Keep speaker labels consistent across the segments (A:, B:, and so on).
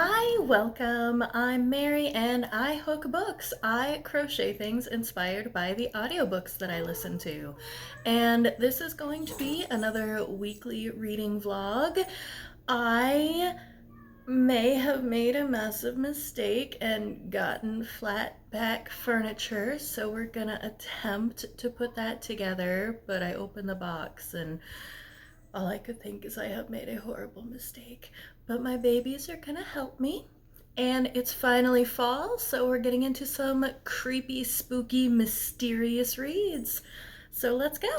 A: Hi, welcome. I'm Mary and I hook books. I crochet things inspired by the audiobooks that I listen to. And this is going to be another weekly reading vlog. I may have made a massive mistake and gotten flat back furniture, so we're gonna attempt to put that together, but I opened the box and all I could think is I have made a horrible mistake. But my babies are gonna help me. And it's finally fall, so we're getting into some creepy, spooky, mysterious reads. So let's go.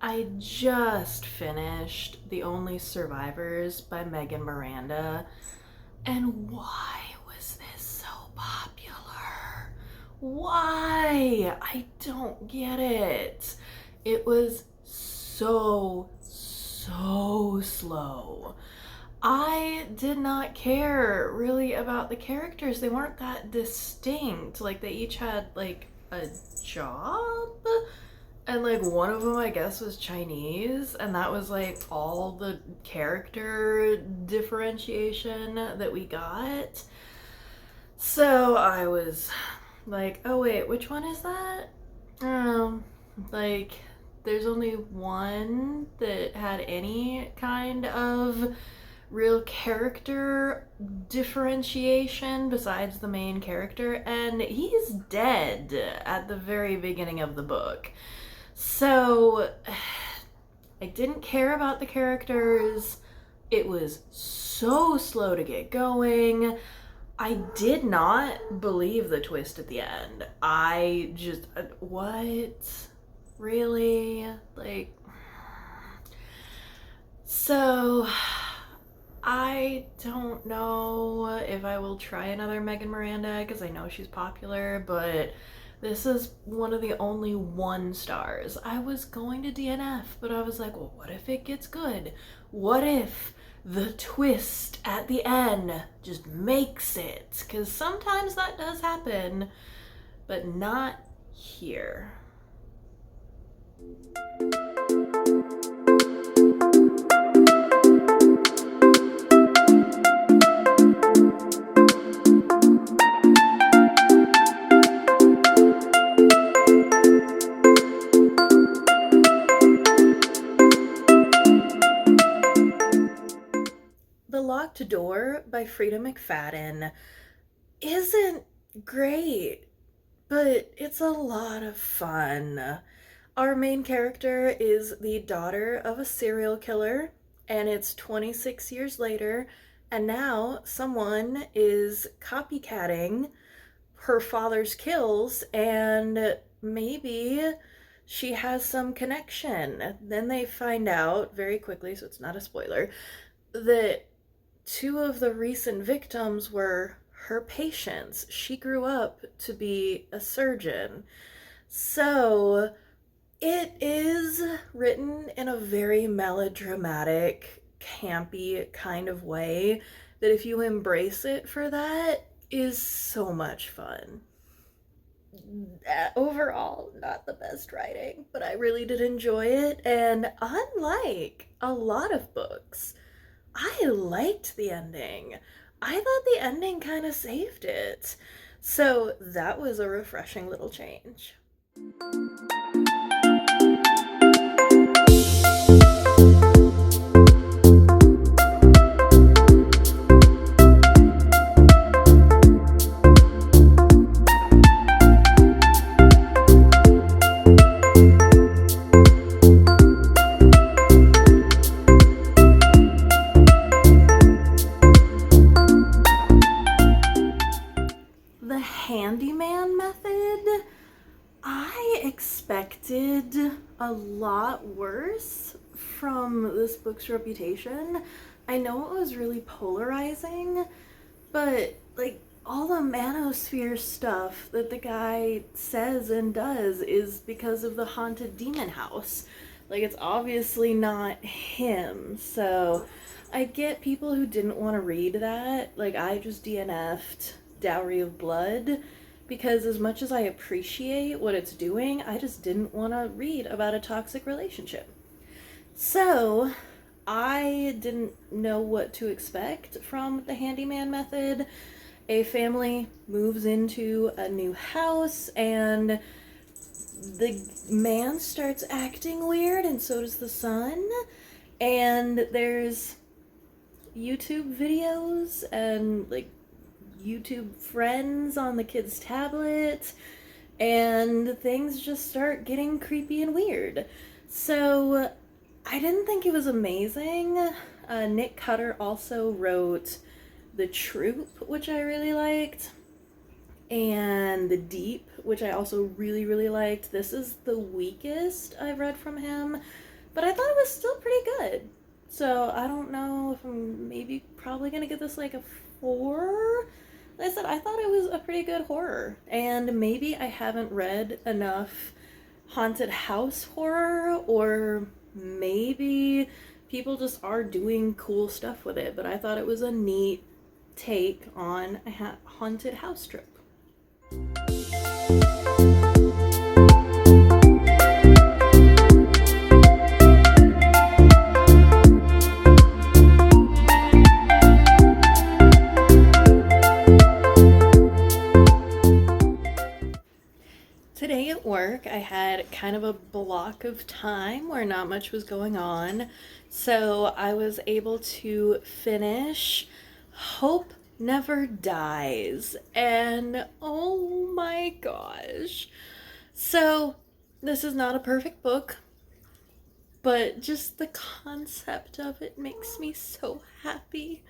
A: I just finished The Only Survivors by Miranda, and why was this so popular? Why? I don't get it. It was so slow. I did not care really about the characters. They weren't that distinct. Like, they each had like a job, and like one of them I guess was Chinese, and that was like all the character differentiation that we got. So I was like, oh wait, which one is that? Like, there's only one that had any kind of real character differentiation besides the main character, and he's dead at the very beginning of the book. So I didn't care about the characters. It was so slow to get going. I did not believe the twist at the end. I just, what? Really? Like, so I don't know if I will try another Miranda because I know she's popular, but this is one of the only 1 stars. I was going to DNF, but I was like, well, what if it gets good? What if the twist at the end just makes it? Because sometimes that does happen, but not here. The Locked Door by Freida McFadden isn't great, but it's a lot of fun. Our main character is the daughter of a serial killer, and it's 26 years later, and now someone is copycatting her father's kills, and maybe she has some connection. Then they find out very quickly, so it's not a spoiler, that 2 of the recent victims were her patients. She grew up to be a surgeon. So it is written in a very melodramatic, campy kind of way that, if you embrace it for that, is so much fun. Overall, not the best writing, but I really did enjoy it, and unlike a lot of books, I liked the ending. I thought the ending kind of saved it. So that was a refreshing little change. a lot worse from this book's reputation. I know it was really polarizing, but like all the manosphere stuff that the guy says and does is because of the haunted demon house. Like, it's obviously not him. So I get people who didn't want to read that. Like, I just DNF'd Dowry of Blood because as much as I appreciate what it's doing, I just didn't want to read about a toxic relationship. So I didn't know what to expect from the handyman method. A family moves into a new house and the man starts acting weird, and so does the son. And there's YouTube videos and like YouTube friends on the kid's tablet, and things just start getting creepy and weird. So I didn't think it was amazing. Nick Cutter also wrote The Troop, which I really liked, and The Deep, which I also really, really liked. This is the weakest I've read from him, but I thought it was still pretty good. So I don't know if I'm maybe probably gonna give this like a 4. Like I said, I thought it was a pretty good horror, and maybe I haven't read enough haunted house horror, or maybe people just are doing cool stuff with it, but I thought it was a neat take on a haunted house trip. Today at work, I had kind of a block of time where not much was going on, so I was able to finish Hope Never Dies, and oh my gosh. So, this is not a perfect book, but just the concept of it makes me so happy.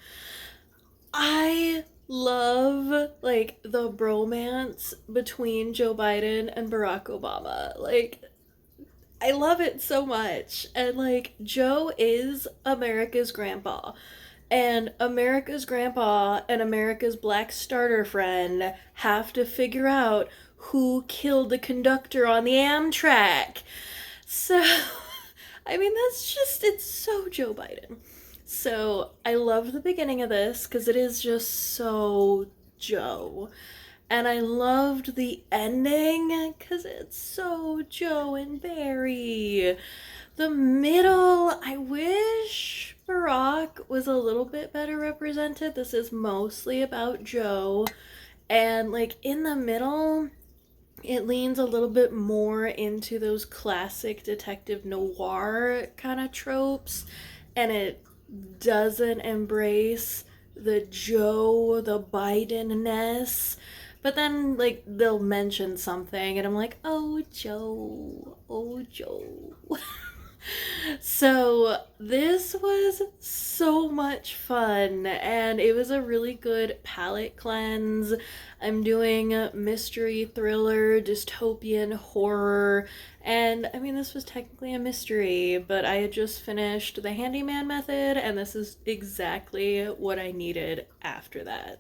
A: I love like the bromance between Joe Biden and Barack Obama. Like, I love it so much. And like, Joe is America's grandpa, and America's grandpa and America's black starter friend have to figure out who killed the conductor on the Amtrak. So I mean, it's so Joe Biden. So I love the beginning of this because it is just so Joe. And I loved the ending because it's so Joe and Barry. The middle, I wish Barack was a little bit better represented. This is mostly about Joe. And like in the middle, it leans a little bit more into those classic detective noir kind of tropes. And it doesn't embrace the Joe, the Biden-ness. But then, like, they'll mention something, and I'm like, oh, Joe, oh, Joe. So, this was so much fun, and it was a really good palette cleanse. I'm doing mystery, thriller, dystopian, horror, and I mean, this was technically a mystery, but I had just finished the Handyman method, and this is exactly what I needed after that.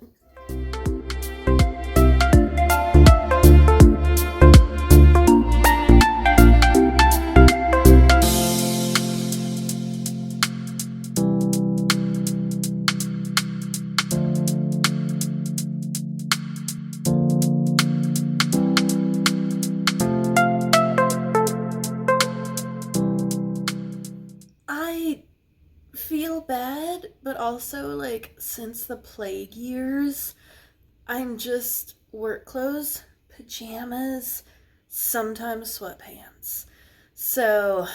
A: Feel bad, but also like since the plague years, I'm just work clothes, pajamas, sometimes sweatpants. So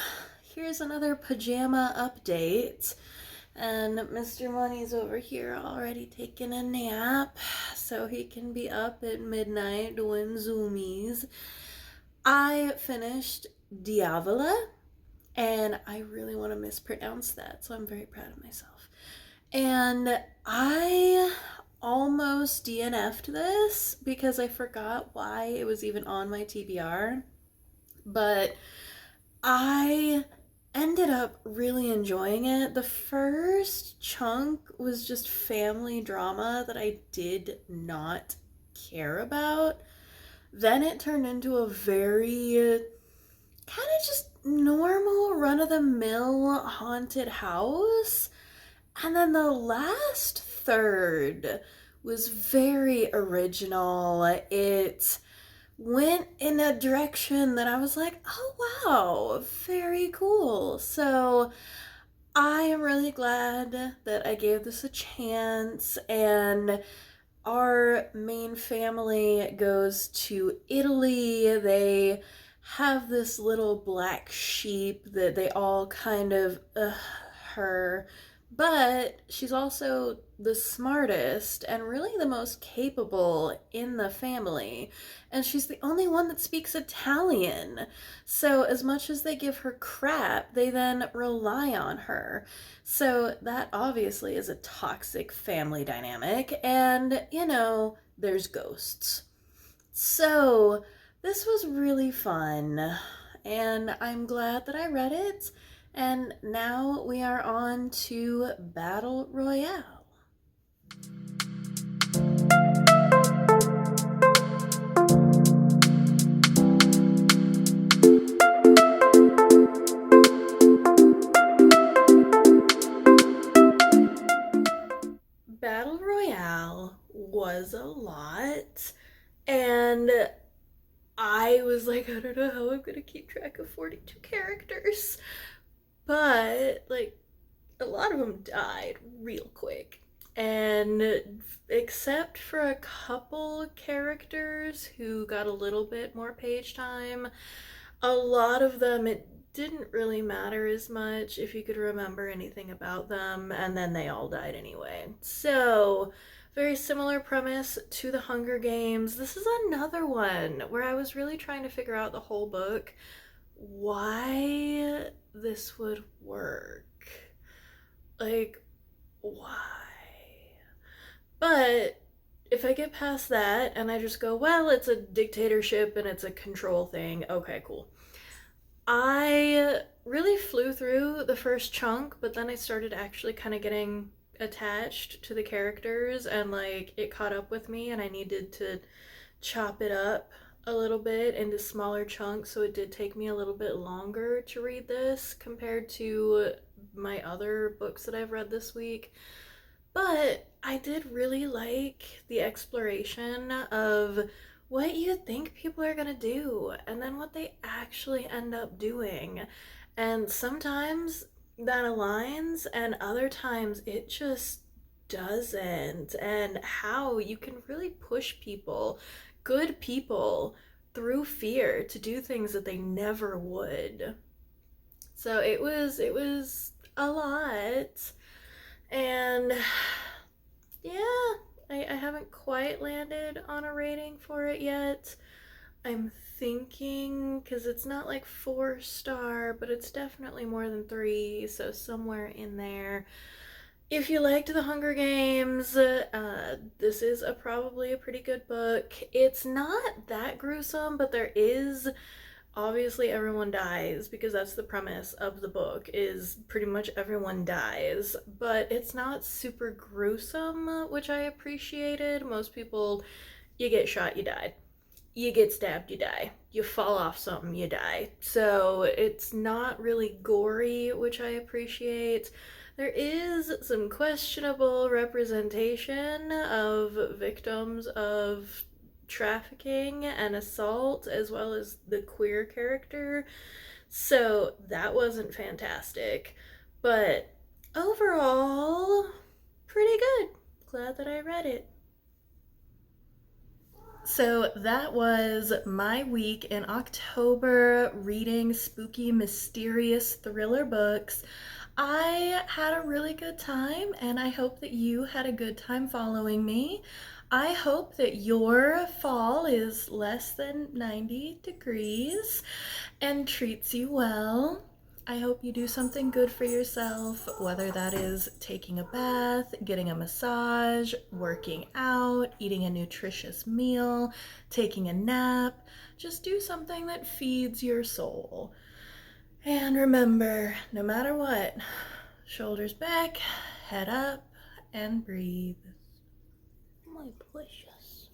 A: here's another pajama update. And Mr. Money's over here already taking a nap, so he can be up at midnight doing zoomies. I finished Diavola, and I really want to mispronounce that, so I'm very proud of myself. And I almost DNF'd this because I forgot why it was even on my TBR, but I ended up really enjoying it. The first chunk was just family drama that I did not care about. Then it turned into a very kind of just normal run of the mill haunted house. And then the last third was very original. It went in a direction that I was like, oh wow, very cool. So I am really glad that I gave this a chance. And our main family goes to Italy. They have this little black sheep that they all kind of her, but she's also the smartest and really the most capable in the family, and she's the only one that speaks Italian. So as much as they give her crap, they then rely on her. So that obviously is a toxic family dynamic, and there's ghosts. So this was really fun, and I'm glad that I read it. And now we are on to Battle Royale. Battle Royale was a lot, and I was like, I don't know how I'm gonna keep track of 42 characters. But, like, a lot of them died real quick. And except for a couple characters who got a little bit more page time, a lot of them it didn't really matter as much if you could remember anything about them, and then they all died anyway. So, very similar premise to the Hunger Games. This is another one where I was really trying to figure out the whole book why this would work. Like, why? But if I get past that and I just go, well, it's a dictatorship and it's a control thing, okay, cool. I really flew through the first chunk, but then I started actually kind of getting attached to the characters, and like it caught up with me, and I needed to chop it up a little bit into smaller chunks, so it did take me a little bit longer to read this compared to my other books that I've read this week. But I did really like the exploration of what you think people are gonna do and then what they actually end up doing. And sometimes that aligns, and other times it just doesn't. And how you can really push people, good people, through fear to do things that they never would. So it was a lot. And yeah, I haven't quite landed on a rating for it yet. I'm thinking, because it's not like 4-star, but it's definitely more than 3, so somewhere in there. If you liked The Hunger Games, this is probably a pretty good book. It's not that gruesome, but there is obviously everyone dies, because that's the premise of the book, is pretty much everyone dies, but it's not super gruesome, which I appreciated. Most people, you get shot, you die. You get stabbed, you die. You fall off something, you die. So it's not really gory, which I appreciate. There is some questionable representation of victims of trafficking and assault, as well as the queer character. So that wasn't fantastic. But overall, pretty good. Glad that I read it. So that was my week in October reading spooky, mysterious thriller books. I had a really good time, and I hope that you had a good time following me. I hope that your fall is less than 90 degrees and treats you well. I hope you do something good for yourself, whether that is taking a bath, getting a massage, working out, eating a nutritious meal, taking a nap. Just do something that feeds your soul. And remember, no matter what, shoulders back, head up, and breathe. My precious.